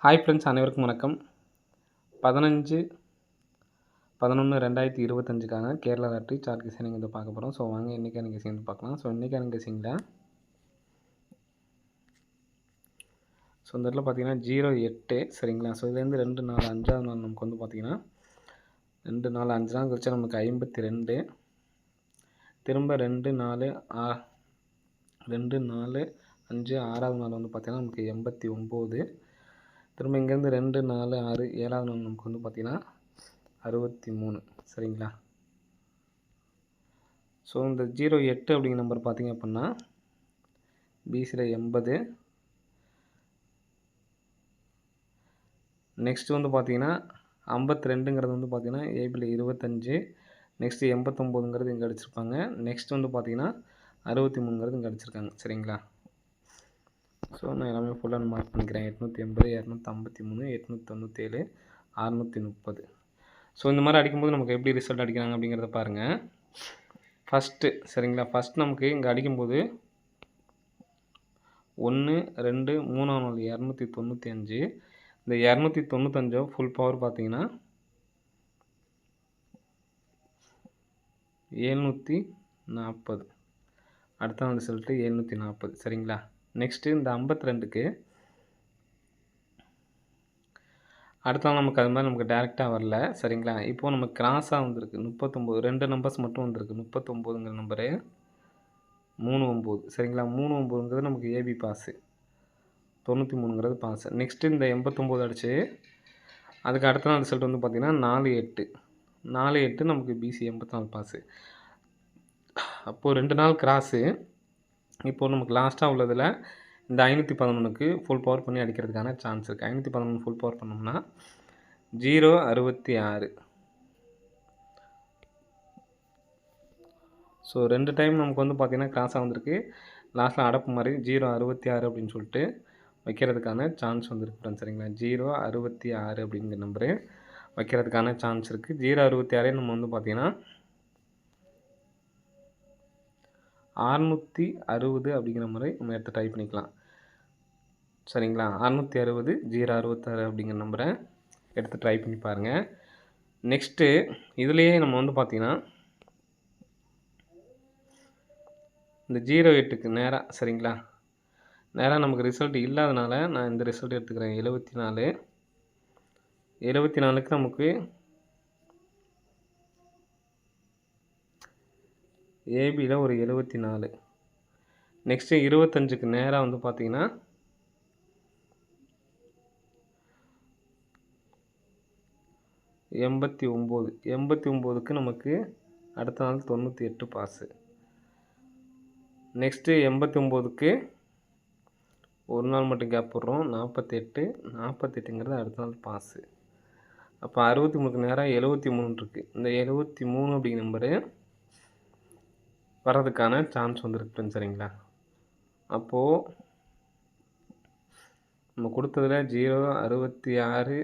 Hi friends, அனைவருக்கும் வணக்கம். 15/11/2025க்கான Kerala lottery chart guessing வந்து பார்க்க போகிறோம். ஸோ வாங்க இன்றைக்கான கெஸிங் வந்து பார்க்கலாம். ஸோ இன்றைக்கான கெஸிங்கில் இந்த இடத்துல பார்த்தீங்கன்னா 08 சரிங்களா. ஸோ இதுலேருந்து 2 4 5ஆவது நாள் நமக்கு வந்து பார்த்தீங்கன்னா 2 4 5 நாள் கழிச்சா நமக்கு 52, திரும்ப 2 4 2 4 5 6ஆவது நாள் வந்து பார்த்தீங்கன்னா நமக்கு 89, திரும்ப இங்கேருந்து 2 4 6 7ஆவது நாள் நமக்கு வந்து பார்த்திங்கன்னா 63 சரிங்களா. ஸோ இந்த 08 அப்படிங்கிற நம்பர் பார்த்திங்க அப்படின்னா பிசியில் 80, நெக்ஸ்ட்டு வந்து பார்த்திங்கன்னா 52ங்கிறது வந்து பார்த்திங்கன்னா ஏபியில் 25, நெக்ஸ்ட்டு 89ங்கிறது இங்கே அடிச்சிருப்பாங்க, நெக்ஸ்ட் வந்து பார்த்திங்கன்னா 63ங்கிறது இங்கே அடிச்சிருக்காங்க சரிங்களா. ஸோ நான் எல்லாமே ஃபுல்லாக மார்க் பண்ணிக்கிறேன். 880, 253, 897, 630. ஸோ இந்த மாதிரி அடிக்கும்போது நமக்கு எப்படி ரிசல்ட் அடிக்கிறாங்க அப்படிங்கிறத பாருங்கள். ஃபஸ்ட்டு சரிங்களா, ஃபஸ்ட் நமக்கு இங்கே அடிக்கும்போது 1 2 3ஆம் நாள் 295, இந்த 295 ஃபுல் பவர் பார்த்தீங்கன்னா 740, அடுத்த நாள் ரிசல்ட்டு 740 சரிங்களா. நெக்ஸ்ட்டு இந்த 52க்கு அடுத்த நாள் நமக்கு அது மாதிரி நமக்கு டேரெக்டாக வரல சரிங்களா. இப்போது நமக்கு கிராஸாக வந்திருக்கு 39, 2 நம்பர்ஸ் மட்டும் வந்திருக்கு. 39ங்கிற நம்பரு 39 சரிங்களா. 39ங்கிறது நமக்கு ஏபி பாஸு, 93ங்கிறது பாஸு. நெக்ஸ்ட்டு இந்த 89 அடிச்சு அதுக்கு அடுத்த நாள் ரிசல்ட் வந்து பார்த்திங்கன்னா 48 நமக்கு பிசி 84 பாஸு. அப்போது 2 நாள் கிராஸு. இப்போது நமக்கு லாஸ்ட்டாக உள்ளதில் இந்த 511க்கு ஃபுல் பவர் பண்ணி அடிக்கிறதுக்கான சான்ஸ் இருக்குது. 511 ஃபுல் பவர் பண்ணோம்னா 066. ஸோ 2 டைம் நமக்கு வந்து பார்த்திங்கன்னா கிராஸாக வந்திருக்கு. லாஸ்ட்டில் அடப்பு மாதிரி 066 அப்படின்னு சொல்லிட்டு வைக்கிறதுக்கான சான்ஸ் வந்துருக்கு ஃப்ரெண்ட்ஸ் சரிங்களா. 066 அப்படிங்கிற நம்பரு வைக்கிறதுக்கான சான்ஸ் இருக்குது. 066 நம்ம வந்து பார்த்திங்கன்னா 660 அப்படிங்கிற மாதிரி நம்ம எடுத்து ட்ரை பண்ணிக்கலாம் சரிங்களா. 660 066 அப்படிங்கிற நம்பரை எடுத்து ட்ரை பண்ணி பாருங்கள். நெக்ஸ்ட்டு இதுலேயே நம்ம வந்து பார்த்திங்கன்னா இந்த 08க்கு நேராக சரிங்களா, நேராக நமக்கு ரிசல்ட் இல்லாதனால நான் இந்த ரிசல்ட் எடுத்துக்கிறேன். 74க்கு நமக்கு ஏபியில் ஒரு 74, நெக்ஸ்ட்டு 25க்கு நேராக வந்து பார்த்திங்கன்னா 89க்கு நமக்கு அடுத்த நாள் 98 பாஸு. நெக்ஸ்ட்டு 89க்கு ஒரு நாள் மட்டும் கேப் போடுறோம், 48ங்கிறது அடுத்த நாள் பாஸு. அப்போ 63க்கு நேராக 73 இருக்குது. இந்த 73 அப்படிங்கிற நம்பரு வர்றதுக்கான சான்ஸ் வந்துருக்கு சரிங்களா. அப்போது நம்ம கொடுத்ததில் 066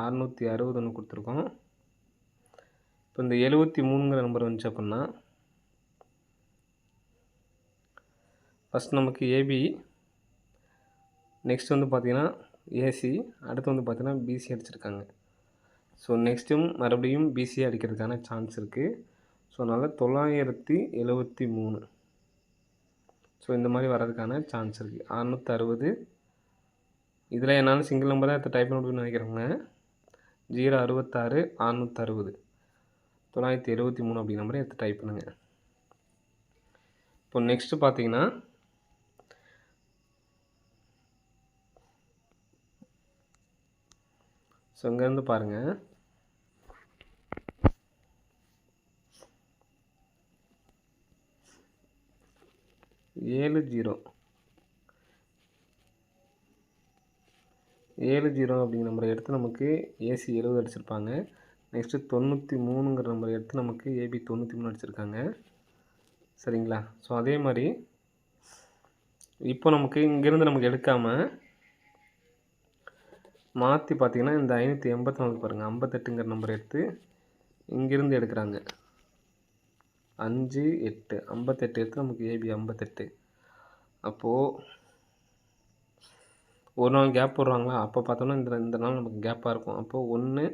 660 ஒன்று கொடுத்துருக்கோம். இப்போ இந்த 73ங்கிற நம்பர் வந்துச்சு அப்படின்னா ஃபஸ்ட் நமக்கு ஏபி, நெக்ஸ்ட் வந்து பார்த்திங்கன்னா ஏசி, அடுத்து வந்து பார்த்திங்கன்னா பிசி அடிச்சிருக்காங்க. ஸோ நெக்ஸ்ட்டும் மறுபடியும் பிசி அடிக்கிறதுக்கான சான்ஸ் இருக்குது. ஸோ அதனால் 973. ஸோ இந்த மாதிரி வர்றதுக்கான சான்ஸ் இருக்குது. 660 இதில் என்னால் சிங்கிள் நம்பர் தான் எடுத்து டைப் பண்ணணும்னு நினைக்கிறவங்க 066 660 973 அப்படி நம்பரை எடுத்து டைப் பண்ணுங்கள். இப்போ நெக்ஸ்ட்டு பார்த்தீங்கன்னா ஸோ இங்கேருந்து பாருங்கள், ஏழு ஜீரோ அப்படிங்கிற நம்பரை எடுத்து நமக்கு ஏசி 70 அடிச்சிருப்பாங்க. நெக்ஸ்ட்டு 93ங்கிற நம்பரை எடுத்து நமக்கு ஏபி 93 அடிச்சிருக்காங்க சரிங்களா. ஸோ அதே மாதிரி இப்போ நமக்கு இங்கேருந்து நமக்கு எடுக்காமல் மாற்றி பார்த்திங்கன்னா இந்த 584 பாருங்கள், 58ங்கிற நம்பரை எடுத்து இங்கேருந்து எடுக்கிறாங்க. 5 8 58 எடுத்து நமக்கு ஏபி 58. அப்போது ஒரு நாள் கேப் போடுறாங்களா, அப்போ பார்த்தோம்னா இந்த நாள் நமக்கு கேப்பாக இருக்கும். அப்போது 1,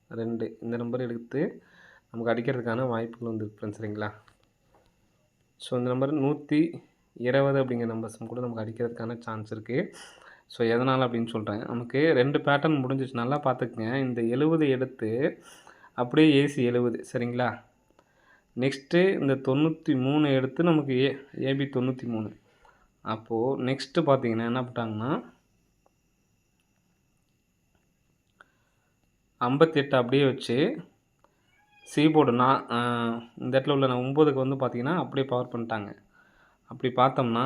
2 இந்த நம்பர் எடுத்து நமக்கு அடிக்கிறதுக்கான வாய்ப்புகள் வந்து இருக்கு சரிங்களா. ஸோ இந்த நம்பர் 120 அப்படிங்கிற நம்பர்ஸும் கூட நமக்கு அடிக்கிறதுக்கான சான்ஸ் இருக்குது. ஸோ எதனால் அப்படின்னு சொல்கிறேன். நமக்கு 2 பேட்டர்ன் முடிஞ்சிச்சு, நல்லா பார்த்துக்குங்க. இந்த 70 எடுத்து அப்படியே ஏசி 70 சரிங்களா. நெக்ஸ்ட்டு இந்த 93 எடுத்து நமக்கு ஏபி 93. அப்போது நெக்ஸ்ட்டு பார்த்தீங்கன்னா என்ன பண்ணிட்டாங்கன்னா 58 அப்படியே வச்சு சி போர்டு இந்த இடத்துல உள்ள 9க்கு வந்து பார்த்தீங்கன்னா அப்படியே பவர் பண்ணிட்டாங்க. அப்படி பார்த்தோம்னா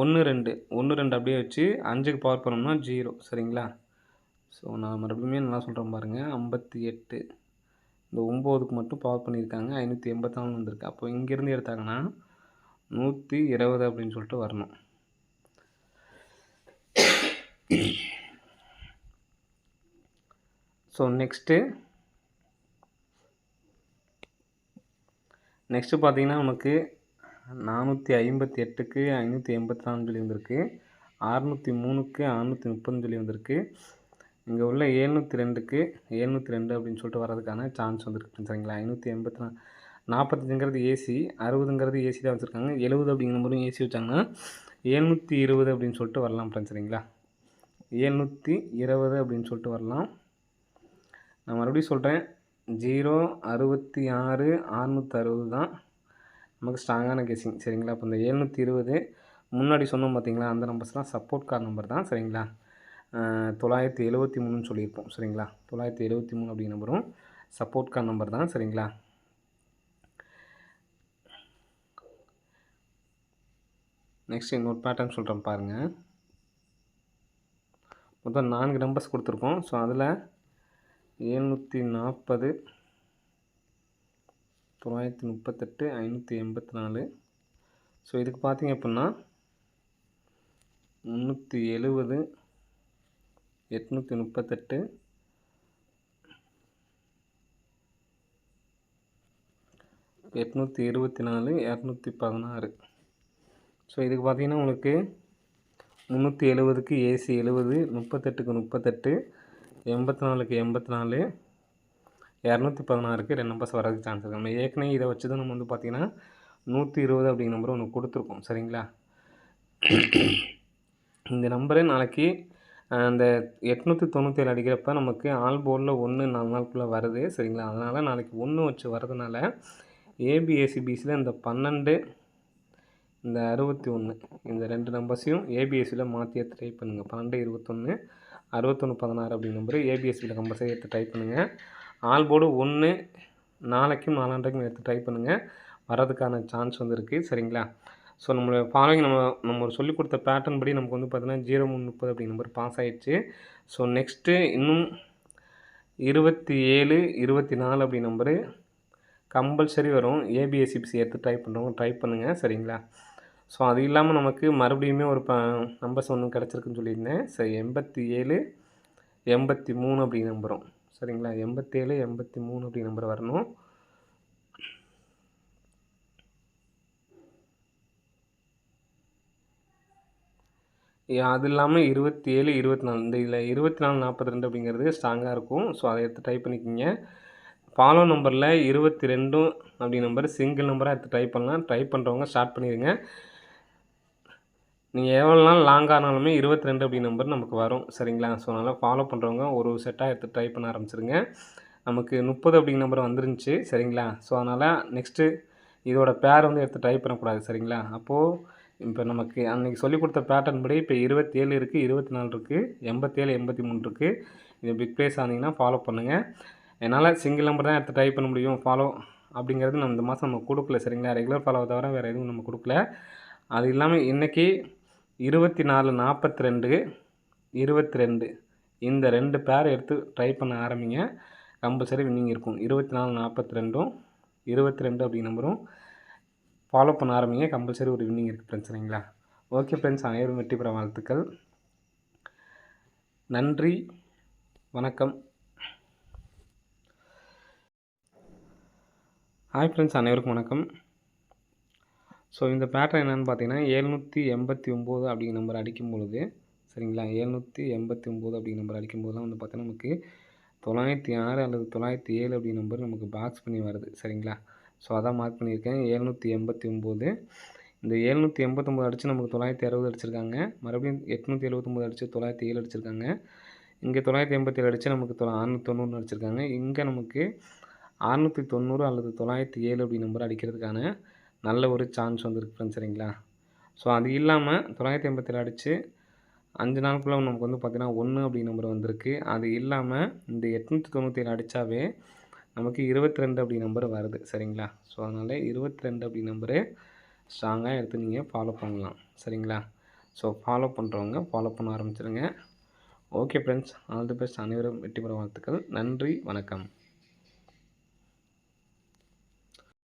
1, 2 அப்படியே வச்சு 5க்கு பவர் பண்ணோம்னா 0 சரிங்களா. ஸோ நான் மறுபடியும் நல்லா சொல்கிறேன் பாருங்கள். 58 இந்த 9க்கு மட்டும் பவர் பண்ணியிருக்காங்க, 584 வந்திருக்கு. அப்போ இங்கேருந்து எடுத்தாங்கன்னா 120 அப்படின்னு சொல்லிட்டு வரணும். ஸோ நெக்ஸ்ட்டு பார்த்தீங்கன்னா நமக்கு 458க்கு 584 சொல்லி வந்திருக்கு, 603க்கு 630 சொல்லி வந்திருக்கு. இங்கே உள்ள 702க்கு 702 அப்படின்னு சொல்லிட்டு வர்றதுக்கான சான்ஸ் வந்துருக்கு சரிங்களா. 584 45ங்கிறது ஏசி, 60ங்கிறது ஏசி தான் வச்சுருக்காங்க. 70 அப்படிங்கிற நம்பரும் ஏசி வச்சாங்கன்னா 720 அப்படின்னு சொல்லிட்டு வரலாம் ஃப்ரெண்ட்ஸ் சரிங்களா. 720 அப்படின்னு சொல்லிட்டு வரலாம். நான் மறுபடியும் சொல்கிறேன், 0, 66, 660 தான் நமக்கு ஸ்ட்ராங்கான கெஸ்ஸிங் சரிங்களா. இப்போ இந்த 720 முன்னாடி சொன்னோம் பார்த்தீங்களா, அந்த நம்பர்ஸ்லாம் சப்போர்ட் கார் நம்பர் தான் சரிங்களா. 973ன்னு சொல்லியிருப்போம் சரிங்களா. 973 அப்படிங்கிற நம்பரும் சப்போர்ட் கார் நம்பர் தான் சரிங்களா. நெக்ஸ்ட் இன்னொரு பேட்டர்ன் சொல்கிறேன் பாருங்கள். மொத்தம் 4 நம்பர்ஸ் கொடுத்துருக்கோம். ஸோ அதில் 740, 938, 584. ஸோ இதுக்கு பார்த்தீங்க அப்படின்னா 370, 838, 824, 216. ஸோ இதுக்கு பார்த்தீங்கன்னா உங்களுக்கு 370க்கு ஏசி 70, 38க்கு 38, 84க்கு 84, 216க்கு 2 நம்பர்ஸ் வரதுக்கு சான்ஸ் இருக்குது. நம்ம ஏற்கனவே இதை வச்சு தான் நம்ம வந்து பார்த்திங்கன்னா 120 அப்படிங்கிற நம்பர் ஒன்று கொடுத்துருக்கோம் சரிங்களா. இந்த நம்பரு நாளைக்கு அந்த 897 அடிக்கிறப்ப நமக்கு ஆல் போர்டில் 1 4 நாளுக்குள்ளே வருது சரிங்களா. அதனால் நாளைக்கு 1 வச்சு வரதுனால ஏபிஎஸ்சிபிசியில் இந்த 12, இந்த 61 இந்த 2 நம்பர்ஸையும் ஏபிஎஸ்சியில் மாற்றி எடுத்து டைப் பண்ணுங்கள். 12, 21, 61, 16 அப்படிங்கிற நம்பரு ஏபிஎஸ்சியில் கம்பல்சரி எடுத்து டைப் பண்ணுங்கள். ஆல் போர்டு 1 நாளைக்கும் 4 எடுத்து டைப் பண்ணுங்கள். வரதுக்கான சான்ஸ் வந்து இருக்குது சரிங்களா. ஸோ நம்மளோட ஃபாலோவிங் நம்ம ஒரு சொல்லிக் கொடுத்த பேட்டர்ன் படி நமக்கு வந்து பார்த்தீங்கன்னா 0330 அப்படிங்கிற நம்பர் பாஸ் ஆகிடுச்சு. ஸோ நெக்ஸ்ட்டு இன்னும் 27, 24 அப்படி நம்பரு கம்பல்சரி வரும். ஏபிஎஸ்சிபிசி எடுத்து டைப் பண்ணுறவங்க டைப் பண்ணுங்கள் சரிங்களா. ஸோ அது இல்லாமல் நமக்கு மறுபடியுமே ஒரு நம்பர்ஸ் ஒன்று கிடச்சிருக்குன்னு சொல்லியிருந்தேன். ஸோ 87, 83 அப்படிங்கிற நம்பரும் சரிங்களா. 87, 83 அப்படிங்கிற நம்பர் வரணும். அது இல்லாமல் 27, 24 இந்த இதில் 24, 42 அப்படிங்கிறது ஸ்ட்ராங்காக இருக்கும். ஸோ அதை எடுத்து டைப் பண்ணிக்கிங்க. ஃபாலோ நம்பரில் 22 அப்படி நம்பர் சிங்கிள் நம்பராக எடுத்து டைப் பண்ணலாம். டைப் பண்ணுறவங்க ஸ்டார்ட் பண்ணிடுங்க. நீங்கள் எவ்வளோ நாள் லாங் ஆனாலுமே 22 அப்படி நம்பர் நமக்கு வரும் சரிங்களா. ஸோ அதனால் ஃபாலோ பண்ணுறவங்க ஒரு செட்டாக எடுத்து டைப் பண்ண ஆரம்பிச்சிருங்க. நமக்கு 30 அப்படிங்கிற நம்பர் வந்துருந்துச்சு சரிங்களா. ஸோ அதனால் நெக்ஸ்ட்டு இதோட பேர் வந்து எடுத்து டைப் பண்ணக்கூடாது சரிங்களா. அப்போது இப்போ நமக்கு அன்றைக்கி சொல்லிக் கொடுத்த பேட்டர்ன் படி இப்போ 27 இருக்குது, 24 இருக்குது, 87, 83 இருக்குது. இது பிக் ப்ளேஸ் ஆனீங்கன்னா ஃபாலோ பண்ணுங்கள். என்னால் சிங்கிள் நம்பர் தான் எடுத்து டைப் பண்ண முடியும். ஃபாலோ அப்படிங்கிறது நம்ம இந்த மாதம் நம்ம கொடுக்கல சரிங்களா. ரெகுலர் ஃபாலோவை தவிர வேறு எதுவும் நம்ம கொடுக்கல. அது இல்லாமல் இன்றைக்கி 24, 42, 22 இந்த 2 பேர் எடுத்து டைப் பண்ண ஆரம்பிங்க. கம்பல்சரி வின்னிங் இருக்கும். 24, 42, 22 அப்படிங்கிற நம்பரும் ஃபாலோ பண்ண ஆரம்பிங்க. கம்பல்சரி ஒரு வின்னிங் இருக்குது ஃப்ரெண்ட்ஸ் சரிங்களா. ஓகே ஃப்ரெண்ட்ஸ், அனைவரும் வெற்றி பெற வாழ்த்துக்கள். நன்றி, வணக்கம். ஹாய் ஃப்ரெண்ட்ஸ், அனைவருக்கும் வணக்கம். ஸோ இந்த பேட்டர்ன் என்னென்னு பார்த்தீங்கன்னா 789 அப்படிங்கிற நம்பர் அடிக்கும் பொழுது சரிங்களா, 789 அப்படிங்கிற நம்பர் அடிக்கும்போதெல்லாம் வந்து பார்த்தீங்கன்னா நமக்கு 906 அல்லது 907 அப்படிங்கிற நம்பர் நமக்கு பாக்ஸ் பண்ணி வருது சரிங்களா. ஸோ அதான் மார்க் பண்ணியிருக்கேன் 789. இந்த 789 அடித்து நமக்கு 960 அடிச்சிருக்காங்க. மறுபடியும் 879 அடித்து 907 அடிச்சிருக்காங்க. இங்கே 987 அடித்து நமக்கு 690 அடிச்சிருக்காங்க. இங்கே நமக்கு 690 அல்லது 907 அப்படி நம்பர் அடிக்கிறதுக்கான நல்ல ஒரு சான்ஸ் வந்துருக்கு ஃப்ரெண்ட்ஸ் சரிங்களா. ஸோ அது இல்லாமல் 987 அடித்து 5 நாளுக்குள்ளே நமக்கு வந்து பார்த்தீங்கன்னா 1 அப்படி நம்பர் வந்திருக்கு. அது இல்லாமல் இந்த 897 அடித்தாவே நமக்கு 22 அப்படி நம்பர் வருது சரிங்களா. ஸோ அதனால் 22 அப்படி நம்பரு ஸ்ட்ராங்காக எடுத்து நீங்கள் ஃபாலோ பண்ணலாம் சரிங்களா. ஸோ ஃபாலோ பண்ணுறவங்க ஃபாலோ பண்ண ஆரம்பிச்சிடுங்க. Okay friends, all the best. அனைவரும் வெற்றி பெற வாழ்த்துக்கள். நன்றி, வணக்கம்.